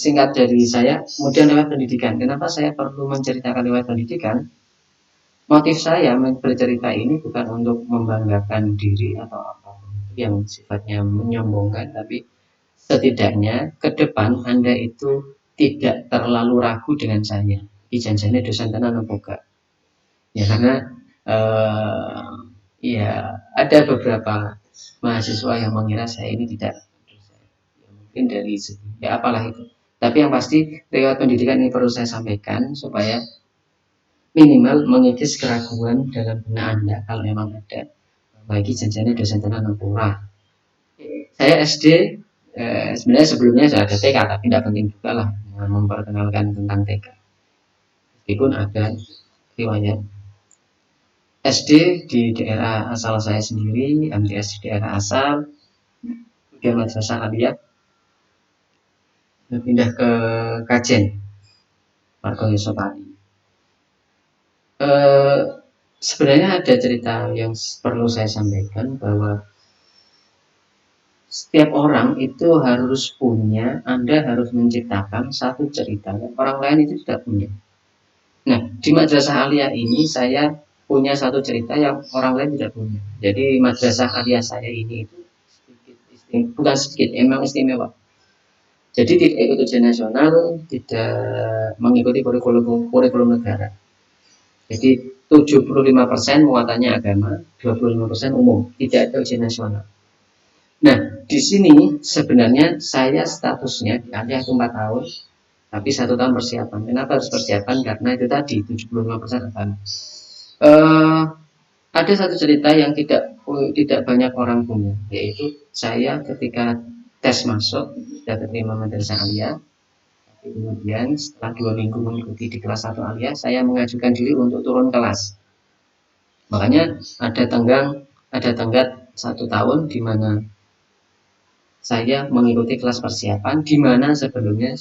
singkat dari saya, kemudian lewat pendidikan. Kenapa saya perlu menceritakan lewat pendidikan? Motif saya bercerita ini bukan untuk membanggakan diri atau apa yang sifatnya menyombongkan, tapi setidaknya ke depan Anda itu tidak terlalu ragu dengan saya. Ijanjane dosen tenan apa enggak? Ya karena ya ada beberapa mahasiswa yang mengira saya ini tidak dosen. Ya, mungkin dari segi ya apalah itu. Tapi yang pasti lewat pendidikan ini perlu saya sampaikan supaya minimal mengikis keraguan dalam benak Anda kalau memang ada. Bagi janjinya dosen tenan ora. Saya SD sebenarnya sebelumnya sudah ada TK tapi tidak penting juga lah memperkenalkan tentang TK. Meskipun ada riwayat SD di daerah asal saya sendiri, MTS di daerah asal, kemudian madrasah aliyah, pindah ke Kajen, Margo Yusopati. Sebenarnya ada cerita yang perlu saya sampaikan bahwa setiap orang itu harus punya, Anda harus menciptakan satu cerita yang orang lain itu tidak punya. Nah, di madrasah aliyah ini saya punya satu cerita yang orang lain tidak punya. Jadi madrasah aliyah saya ini itu sedikit istimewa, bukan sedikit, emang istimewa. Jadi tidak ikut ujian nasional, tidak mengikuti kurikulum negara. Jadi 75% muatannya agama, 25% umum, tidak ada ujian nasional. Nah, di sini sebenarnya saya statusnya di aliyah itu 4 tahun, tapi 1 tahun persiapan. Kenapa harus persiapan? Karena itu tadi 75% agama. Ada satu cerita yang tidak banyak orang punya, yaitu saya ketika tes masuk sudah terima madrasah aliyah. Kemudian setelah 2 minggu mengikuti di kelas 1 aliyah, saya mengajukan diri untuk turun kelas. Makanya ada tenggat 1 tahun di mana saya mengikuti kelas persiapan, di mana sebelumnya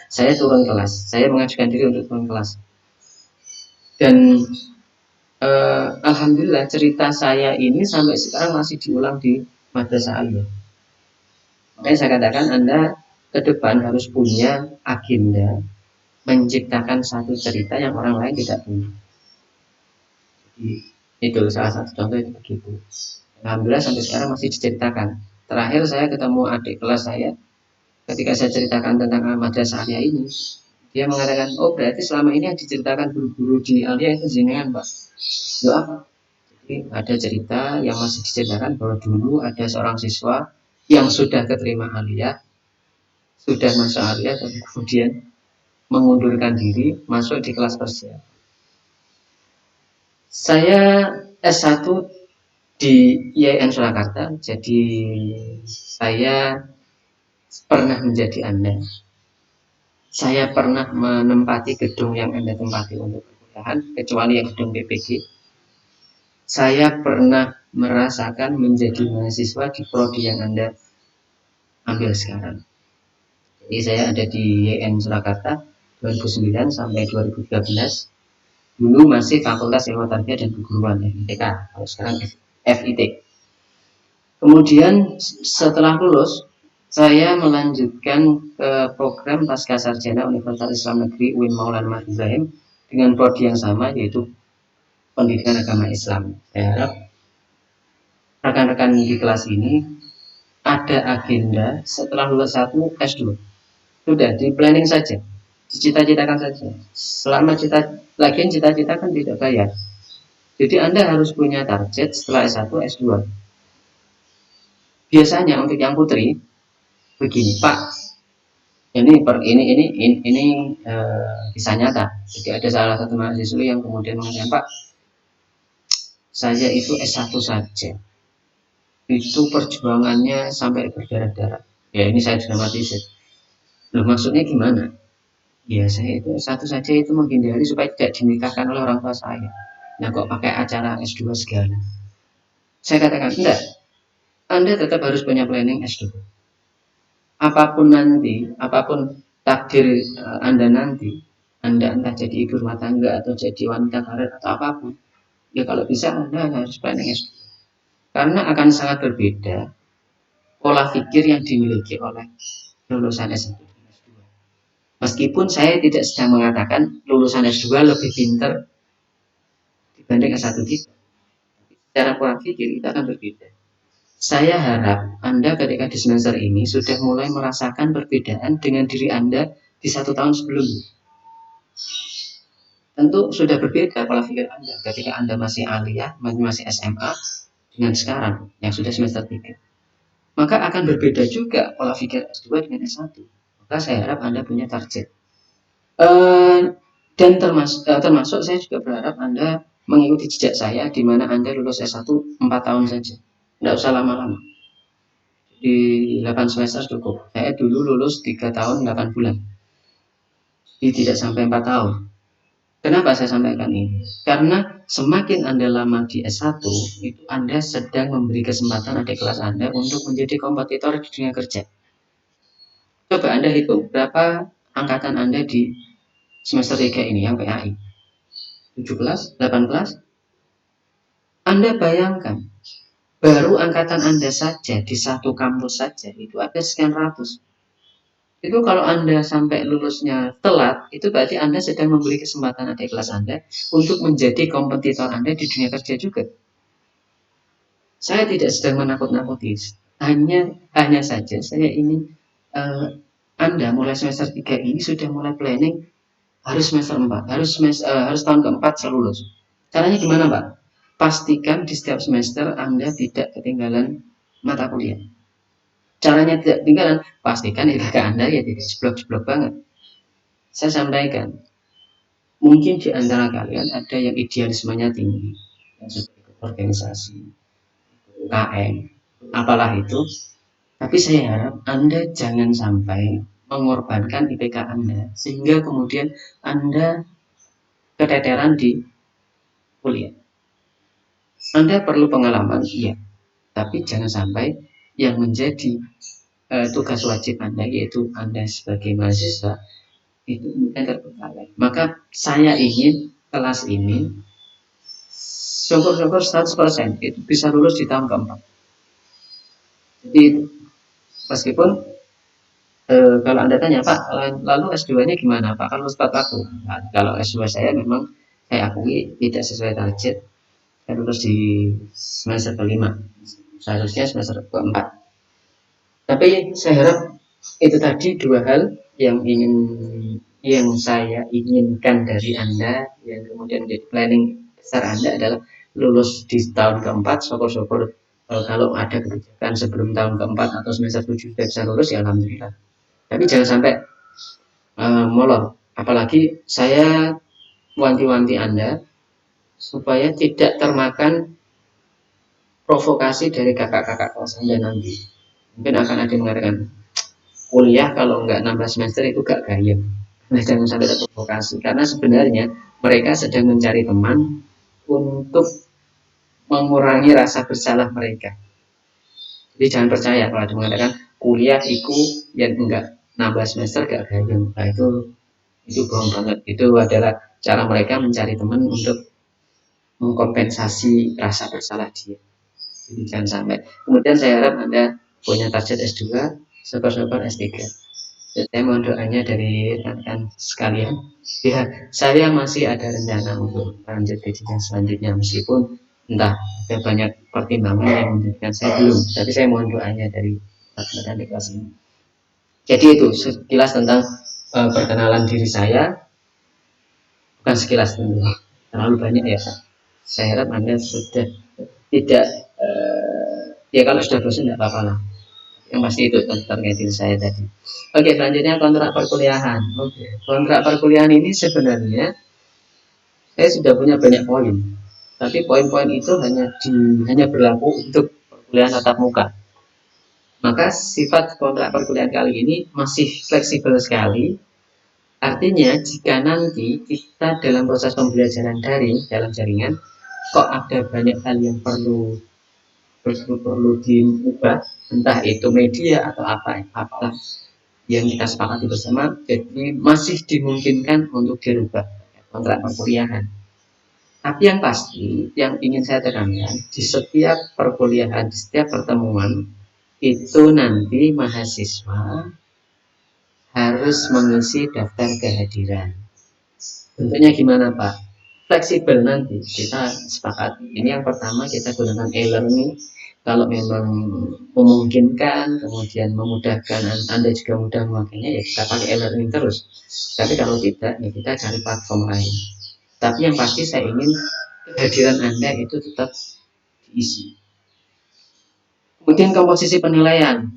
saya turun kelas. Saya mengajukan diri untuk turun kelas. Dan alhamdulillah cerita saya ini sampai sekarang masih diulang di madrasah aliyah. Makanya saya katakan Anda ke depan harus punya agenda menciptakan satu cerita yang orang lain tidak punya. Jadi itu salah satu contoh itu begitu. Alhamdulillah sampai sekarang masih diceritakan. Terakhir saya ketemu adik kelas saya, ketika saya ceritakan tentang madrasah aliyah ini, dia mengatakan, oh berarti selama ini yang diceritakan guru-guru di aliyah itu jenengan Pak. Ya, jadi ada cerita yang masih diceritakan bahwa dulu ada seorang siswa yang sudah keterima aliyah, sudah masuk aliyah, dan kemudian mengundurkan diri masuk di kelas persiapan. Saya S1 di IAIN Surakarta, jadi saya pernah menjadi Anda. Saya pernah menempati gedung yang Anda tempati untuk perkuliahan, kecuali yang gedung BPG. Saya pernah merasakan menjadi mahasiswa di prodi yang Anda ambil sekarang. Jadi saya ada di IAIN Surakarta 2009 sampai 2013. Dulu masih Fakultas Ilmu Tarbiyah dan Keguruan FITK, kalau sekarang FIT. Kemudian setelah lulus, saya melanjutkan ke program Pasca Sarjana Universitas Islam Negeri UIN Maulana Ahmad Ibrahim dengan prodi yang sama, yaitu Pendidikan Agama Islam. Saya harap rekan-rekan di kelas ini ada agenda setelah lulus 1 S2. Sudah di planning saja, dicita-citakan saja. Selama cita-cita kan tidak bayar. Jadi Anda harus punya target setelah S1, S2. Biasanya untuk yang putri begini, Pak. Ini kisah nyata. Jadi ada salah satu mahasiswa yang kemudian mengatakan, Pak, saya itu S1 saja. Itu perjuangannya sampai berdarah-darah. Ya ini saya dramatisir. Loh maksudnya gimana? Ya saya itu S1 saja itu menghindari supaya tidak dinikahkan oleh orang tua saya. Nah kok pakai acara S2 segala? Saya katakan enggak. Anda tetap harus punya planning S2. Apapun takdir Anda nanti, Anda entah jadi ibu rumah tangga atau jadi wanita karir atau apapun, ya kalau bisa Anda harus planning S2. Karena akan sangat berbeda pola pikir yang dimiliki oleh lulusan S1 Meskipun saya tidak sedang mengatakan lulusan S2 lebih pintar dibanding S1 kita. Secara pola pikir itu akan berbeda. Saya harap Anda ketika di semester ini sudah mulai merasakan perbedaan dengan diri Anda di 1 tahun sebelumnya. Tentu sudah berbeda pola pikir Anda ketika Anda masih aliyah, masih SMA dengan sekarang yang sudah semester 3. Maka akan berbeda juga pola pikir S2 dengan S1. Maka saya harap Anda punya target. Dan termasuk saya juga berharap Anda mengikuti jejak saya di mana Anda lulus S1 4 tahun saja. Tidak usah lama-lama. Di 8 semester cukup. Saya dulu lulus 3 tahun 8 bulan. Jadi tidak sampai 4 tahun. Kenapa saya sampaikan ini? Karena semakin Anda lama di S1, itu Anda sedang memberi kesempatan adik kelas Anda untuk menjadi kompetitor di dunia kerja. Coba Anda hitung berapa angkatan Anda di semester 3 ini yang PAI. 17, 18. Anda bayangkan, baru angkatan Anda saja di satu kampus saja itu ada sekian ratus. Itu kalau Anda sampai lulusnya telat, itu berarti Anda sedang memberi kesempatan adik kelas Anda untuk menjadi kompetitor Anda di dunia kerja juga. Saya tidak sedang menakut-nakuti, hanya saja saya ingin Anda mulai semester 3 ini sudah mulai planning harus semester 4, harus tahun keempat lulus. Caranya gimana, Pak? Pastikan di setiap semester Anda tidak ketinggalan mata kuliah. Caranya tidak ketinggalan, pastikan IPK Anda ya tidak jeblok-jeblok banget. Saya sampaikan, mungkin di antara kalian ada yang idealismenya tinggi, yang sudah ikut organisasi, UKM, apalah itu. Tapi saya harap Anda jangan sampai mengorbankan IPK Anda, sehingga kemudian Anda keteteran di kuliah. Anda perlu pengalaman, iya, tapi jangan sampai yang menjadi tugas wajib Anda, yaitu Anda sebagai mahasiswa, itu mungkin terbengkalai. Maka saya ingin kelas ini syukur-syukur 100% itu bisa lulus di tahun keempat. Jadi meskipun kalau Anda tanya, Pak, lalu S2-nya gimana, Pak? Kalau tepat waktu. Nah, kalau S2 saya memang saya akui tidak sesuai target. Saya lulus di semester kelima, seharusnya semester keempat. Tapi saya harap itu tadi dua hal yang saya inginkan dari Anda, yang kemudian menjadi planning besar Anda adalah lulus di tahun keempat. Syukur-syukur kalau ada kebijakan sebelum tahun keempat atau semester 7 sudah bisa lulus, ya alhamdulillah. Tapi jangan sampai molor. Apalagi saya wanti-wanti Anda supaya tidak termakan provokasi dari kakak-kakak kelas Anda nanti. Mungkin akan ada yang mengatakan, kuliah kalau nggak 16 semester itu gak gaya. Nah, jangan sampai terprovokasi, karena sebenarnya mereka sedang mencari teman untuk mengurangi rasa bersalah mereka. Jadi jangan percaya kalau ada mengatakan kuliah itu yang enggak 16 semester gak gaya. Nah, itu bohong banget. Itu adalah cara mereka mencari teman untuk mengkompensasi rasa bersalah dia. Jadi jangan sampai. Kemudian saya harap Anda punya target S2, syukur-syukur S3. Saya mohon doanya dari rekan-rekan sekalian. Ya, saya masih ada rencana untuk lanjut ke jenjang selanjutnya, meskipun entah ada banyak pertimbangan yang menjadikan saya belum. Tapi saya mohon doanya dari rekan-rekan di kelas ini. Jadi itu sekilas tentang perkenalan diri saya. Bukan sekilas tentu, terlalu banyak ya. Saya harap Anda sudah tidak ya kalau sudah bosan tidak apa-apa lah. Yang pasti itu terkait diri saya tadi. Oke, selanjutnya kontrak perkuliahan. Oke, kontrak perkuliahan ini sebenarnya saya sudah punya banyak poin, tapi poin-poin itu hanya berlaku untuk perkuliahan tatap muka. Maka sifat kontrak perkuliahan kali ini masih fleksibel sekali. Artinya jika nanti kita dalam proses pembelajaran daring dalam jaringan kok ada banyak hal yang perlu diubah, entah itu media atau apalah yang kita sepakati bersama, jadi masih dimungkinkan untuk dirubah kontrak perkuliahan. Tapi yang pasti yang ingin saya tekankan, di setiap perkuliahan, di setiap pertemuan itu nanti mahasiswa harus mengisi daftar kehadiran. Bentuknya gimana Pak? Fleksibel nanti kita sepakat. Ini yang pertama kita gunakan e-learning. Kalau memang memungkinkan, kemudian memudahkan, Anda juga mudah memakainya, ya kita pakai e-learning terus. Tapi kalau tidak, ya kita cari platform lain. Tapi yang pasti saya ingin kehadiran Anda itu tetap diisi. Kemudian komposisi penilaian.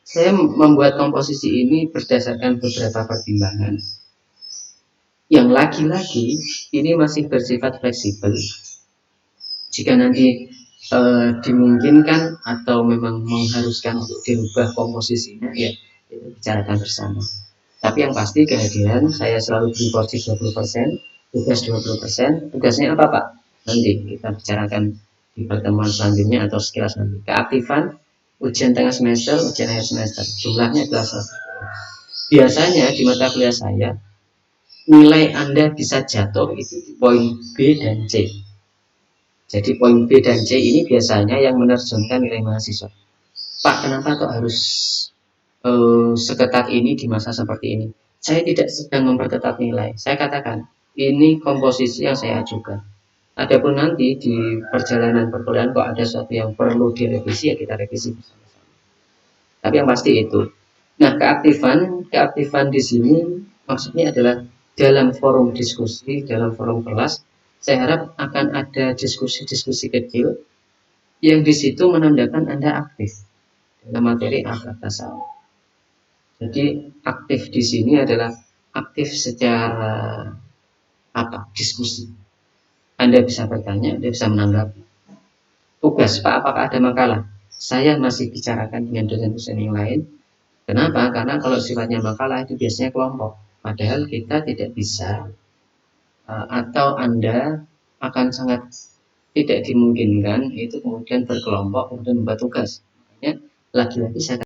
Saya membuat komposisi ini berdasarkan beberapa pertimbangan. Yang lagi-lagi ini masih bersifat fleksibel. Jika nanti dimungkinkan atau memang mengharuskan untuk dirubah komposisinya, ya itu bicarakan bersama. Tapi yang pasti kehadiran saya selalu beri porsi 20%, tugas 20%. Tugasnya apa Pak? Nanti kita bicarakan di pertemuan selanjutnya atau sekilas nanti. Keaktifan, ujian tengah semester, ujian akhir semester. Jumlahnya adalah 100. Biasanya di mata kuliah saya nilai Anda bisa jatuh itu di poin B dan C. Jadi poin B dan C ini biasanya yang menerjunkan nilai mahasiswa. Pak, kenapa kok harus seketat ini di masa seperti ini? Saya tidak sedang memperketat nilai. Saya katakan, ini komposisi yang saya ajukan. Adapun nanti di perjalanan perkuliahan kok ada sesuatu yang perlu direvisi, ya kita revisi bersama-sama. Tapi yang pasti itu. Nah, keaktifan di sini maksudnya adalah dalam forum diskusi, dalam forum kelas, saya harap akan ada diskusi-diskusi kecil yang di situ menandakan Anda aktif dalam materi tasawuf. Jadi aktif di sini adalah aktif secara diskusi. Anda bisa bertanya, Anda bisa menanggapi. Tugas Pak, apakah ada makalah? Saya masih bicarakan dengan dosen-dosen yang lain. Kenapa? Karena kalau sifatnya makalah itu biasanya kelompok. Padahal kita tidak bisa atau Anda akan sangat tidak dimungkinkan itu kemudian berkelompok kemudian membuat tugas. Makanya lagi-lagi saya